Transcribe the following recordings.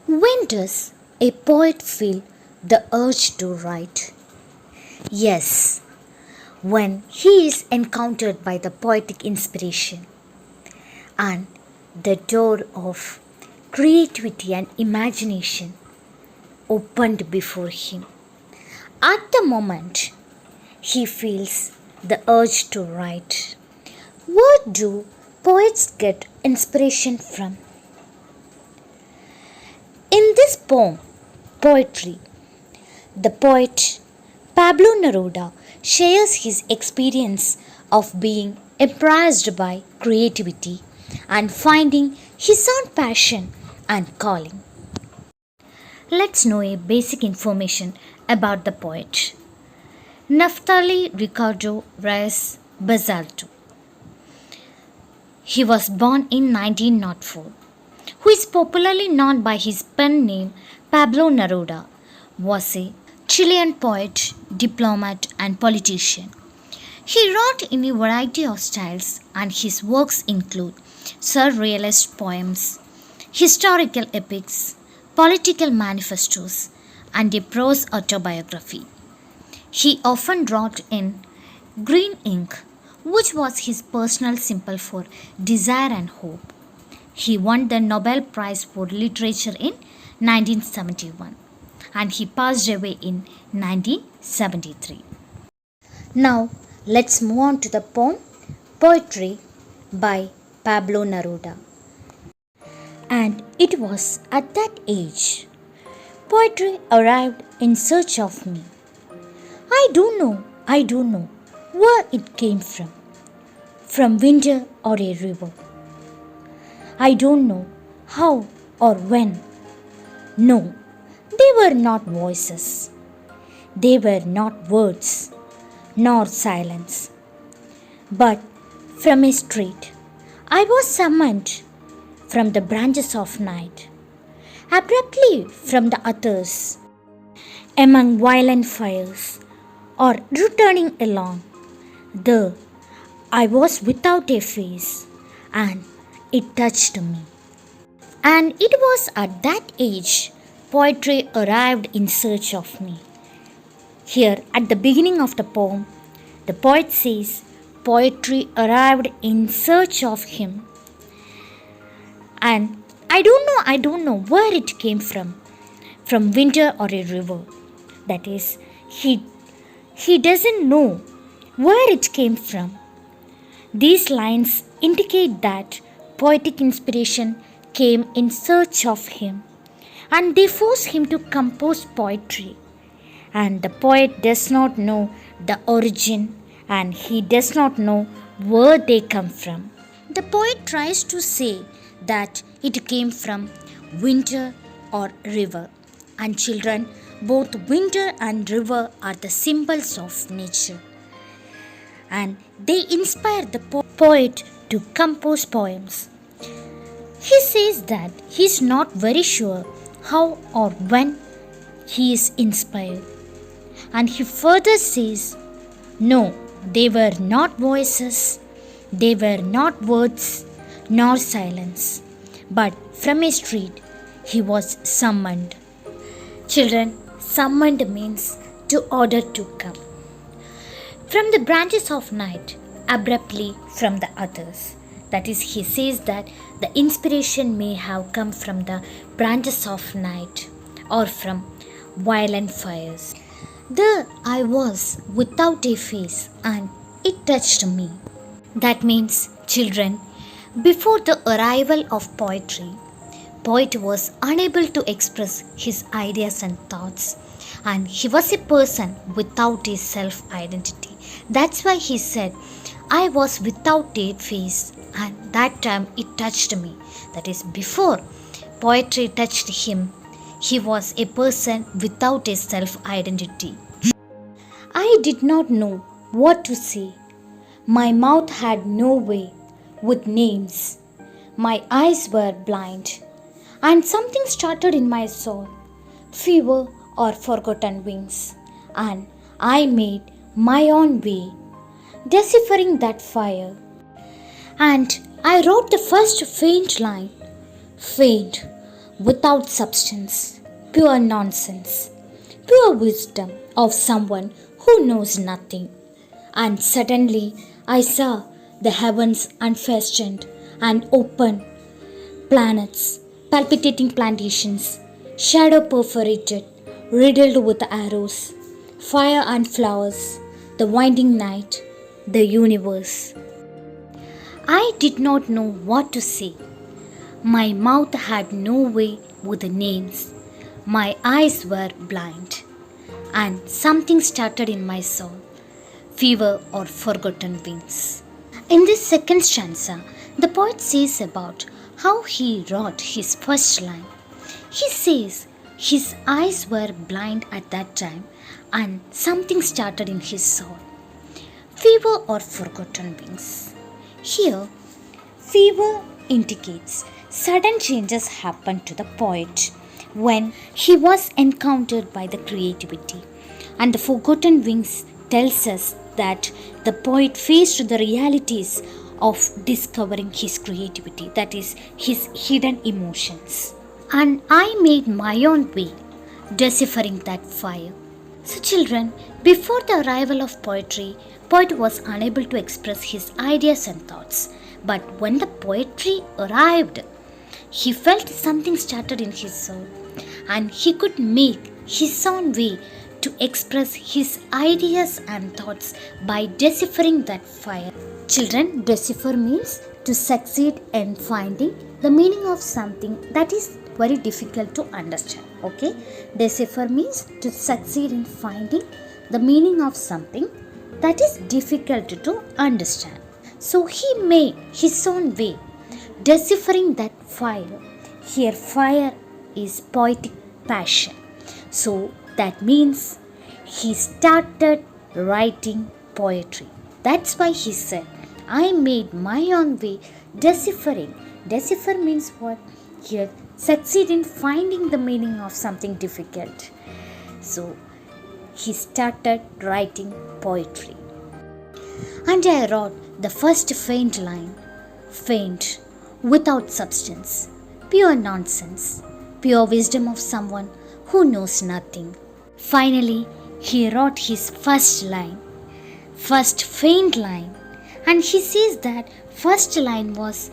When does a poet feel the urge to write? Yes, when he is encountered by the poetic inspiration and the door of creativity and imagination opened before him. At the moment, he feels the urge to write. Where do poets get inspiration from? In this poem, Poetry, the poet Pablo Neruda shares his experience of being impressed by creativity and finding his own passion and calling. Let's know a basic information about the poet. Naftali Ricardo Reyes Basalto. He was born in 1904. Who is popularly known by his pen name Pablo Neruda, was a Chilean poet, diplomat, and politician. He wrote in a variety of styles, and his works include surrealist poems, historical epics, political manifestos, and a prose autobiography. He often wrote in green ink, which was his personal symbol for desire and hope. He won the Nobel Prize for Literature in 1971 and he passed away in 1973. Now, let's move on to the poem Poetry by Pablo Neruda. And it was at that age poetry arrived in search of me. I don't know where it came from winter or a river. I don't know how or when. No, they were not voices. They were not words, nor silence. But from a street, I was summoned from the branches of night, abruptly from the others, among violent fires, or returning along. There, I was without a face, and it touched me. And it was at that age poetry arrived in search of me. Here, at the beginning of the poem, the poet says, poetry arrived in search of him. And I don't know where it came from winter or a river. That is, he doesn't know where it came from. These lines indicate that poetic inspiration came in search of him and they force him to compose poetry. And the poet does not know the origin and he does not know where they come from. The poet tries to say that it came from winter or river. And children, both winter and river are the symbols of nature. And they inspire the poet to compose poems. He says that he is not very sure how or when he is inspired. And he further says, no, they were not voices, they were not words, nor silence, but from a street he was summoned. Children, summoned means to order to come. From the branches of night, abruptly from the others. That is, he says that the inspiration may have come from the branches of night or from violent fires. There I was without a face and it touched me. That means, children, before the arrival of poetry, poet was unable to express his ideas and thoughts and he was a person without a self-identity. That's why he said, I was without a face and that time it touched me. That is, before poetry touched him, he was a person without a self-identity. I did not know what to say. My mouth had no way with names. My eyes were blind. And something started in my soul, fever or forgotten wings. And I made my own way, deciphering that fire. And I wrote the first faint line, faint, without substance, pure nonsense, pure wisdom of someone who knows nothing. And suddenly I saw the heavens unfastened and open, planets, palpitating plantations, shadow perforated, riddled with arrows, fire and flowers, the winding night, the universe. I did not know what to say. My mouth had no way with the names. My eyes were blind. And something started in my soul, fever or forgotten wings. In this second stanza, the poet says about how he wrote his first line. He says his eyes were blind at that time and something started in his soul, fever or forgotten wings. Here, fever indicates sudden changes happened to the poet when he was encountered by the creativity, and the forgotten wings tells us that the poet faced the realities of discovering his creativity, that is, his hidden emotions. And I made my own way, deciphering that fire. So, children, before the arrival of poetry, poet was unable to express his ideas and thoughts. But when the poetry arrived, he felt something started in his soul, and he could make his own way to express his ideas and thoughts by deciphering that fire. Children, decipher means to succeed in finding the meaning of something that is very difficult to understand. Okay, decipher means to succeed in finding the meaning of something that is difficult to understand. So he made his own way, deciphering that fire. Here, fire is poetic passion. So that means he started writing poetry. That's why he said, I made my own way deciphering. Decipher means what? Here, succeed in finding the meaning of something difficult. So he started writing poetry. And I wrote the first faint line, faint, without substance, pure nonsense, pure wisdom of someone who knows nothing. Finally, he wrote his first line, first faint line, and he says that first line was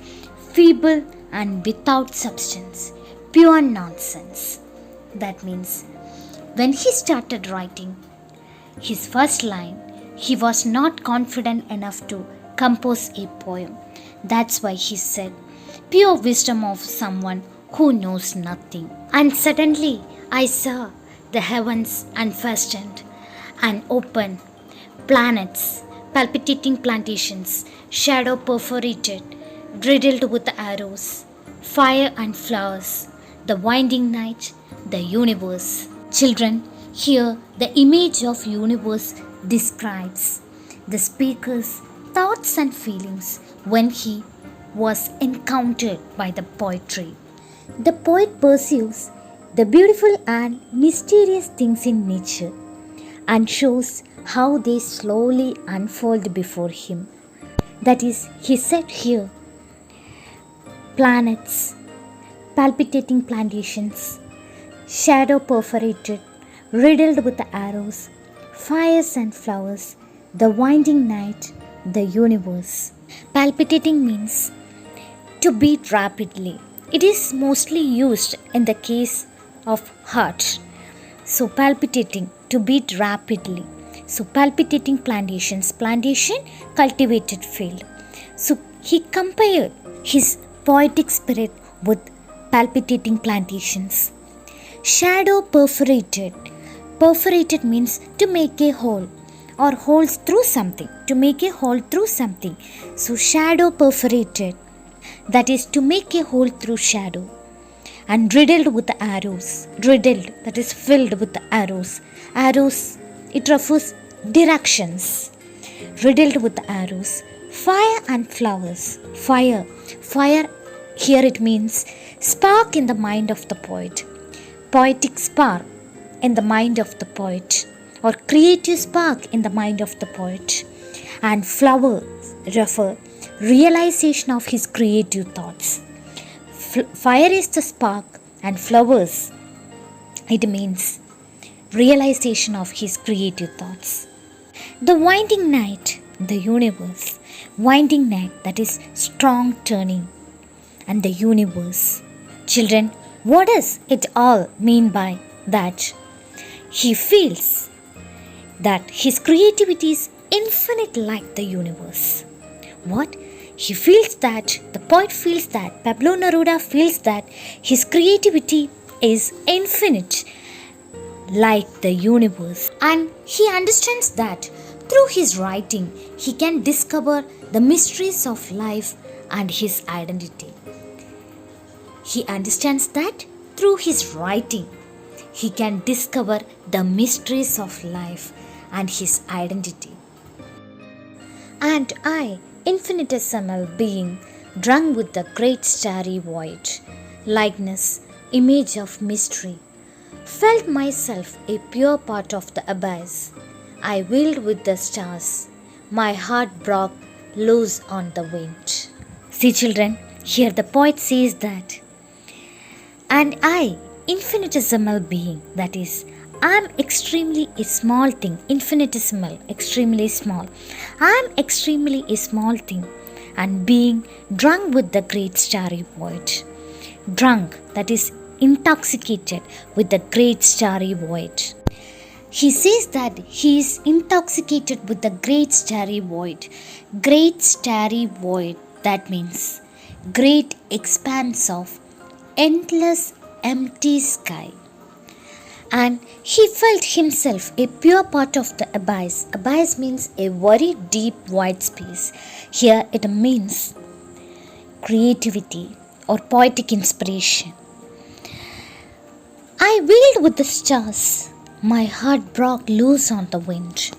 feeble and without substance, pure nonsense. That means when he started writing his first line, he was not confident enough to compose a poem. That's why he said, pure wisdom of someone who knows nothing. And suddenly I saw the heavens unfastened and open, planets, palpitating plantations, shadow perforated, riddled with arrows, fire and flowers, the winding night, the universe. Children, here the image of universe describes the speaker's thoughts and feelings when he was encountered by the poetry. The poet perceives the beautiful and mysterious things in nature and shows how they slowly unfold before him. That is, he said here, planets, palpitating plantations, shadow perforated, riddled with arrows, fires and flowers, the winding night, the universe. Palpitating means to beat rapidly. It is mostly used in the case of heart. So palpitating, to beat rapidly. So palpitating plantations, plantation, cultivated field. So he compared his poetic spirit with palpitating plantations. Shadow perforated. Perforated means to make a hole or holes through something. To make a hole through something. So shadow perforated. That is to make a hole through shadow. And riddled with arrows. Riddled, that is filled with arrows. Arrows, it refers directions. Riddled with arrows. Fire and flowers. Fire. Fire, here it means spark in the mind of the poet. Poetic spark in the mind of the poet. Or creative spark in the mind of the poet. And flowers refer realization of his creative thoughts. Fire is the spark and flowers, it means realization of his creative thoughts. The winding night, the universe. Winding night, that is strong turning, and the universe. Children, what does it all mean by that? He feels that his creativity is infinite like the universe. What? He feels that, the poet feels that, Pablo Neruda feels that his creativity is infinite like the universe. And he understands that through his writing, he can discover the mysteries of life and his identity. He understands that through his writing, he can discover the mysteries of life and his identity. And I, infinitesimal being, drunk with the great starry void, likeness, image of mystery, felt myself a pure part of the abyss. I wheeled with the stars, my heart broke loose on the wind. See children, here the poet says that, and I, infinitesimal being, that is, I am extremely a small thing, infinitesimal, extremely small. I am extremely a small thing, and being drunk with the great starry void. Drunk, that is, intoxicated with the great starry void. He says that he is intoxicated with the great starry void. Great starry void, that means great expanse of endless empty sky. And he felt himself a pure part of the abyss. Abyss means a very deep wide space. Here it means creativity or poetic inspiration. I wheeled with the stars. My heart broke loose on the wind.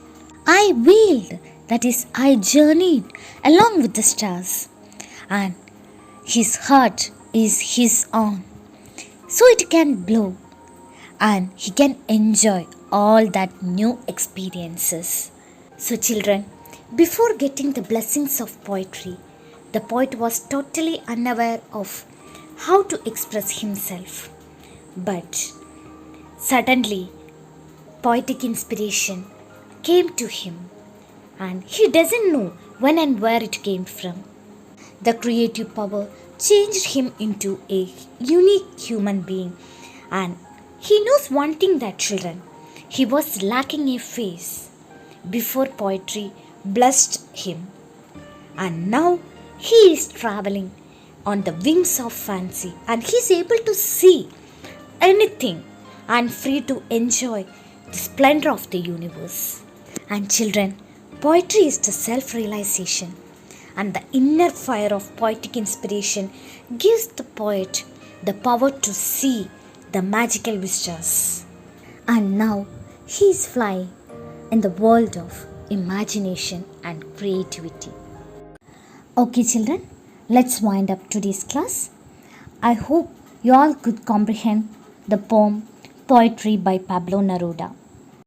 I wheeled, that is, I journeyed along with the stars. And his heart is his own. So it can blow. And he can enjoy all that new experiences. So children, before getting the blessings of poetry, the poet was totally unaware of how to express himself. But suddenly, poetic inspiration came to him, and he doesn't know when and where it came from. The creative power changed him into a unique human being, and he knows one thing, that children, he was lacking a face before poetry blessed him, and now he is traveling on the wings of fancy, and he is able to see anything and free to enjoy the splendor of the universe. And children, poetry is the self-realization, and the inner fire of poetic inspiration gives the poet the power to see the magical vistas. And now he is flying in the world of imagination and creativity. Okay children, let's wind up today's class. I hope you all could comprehend the poem Poetry by Pablo Neruda.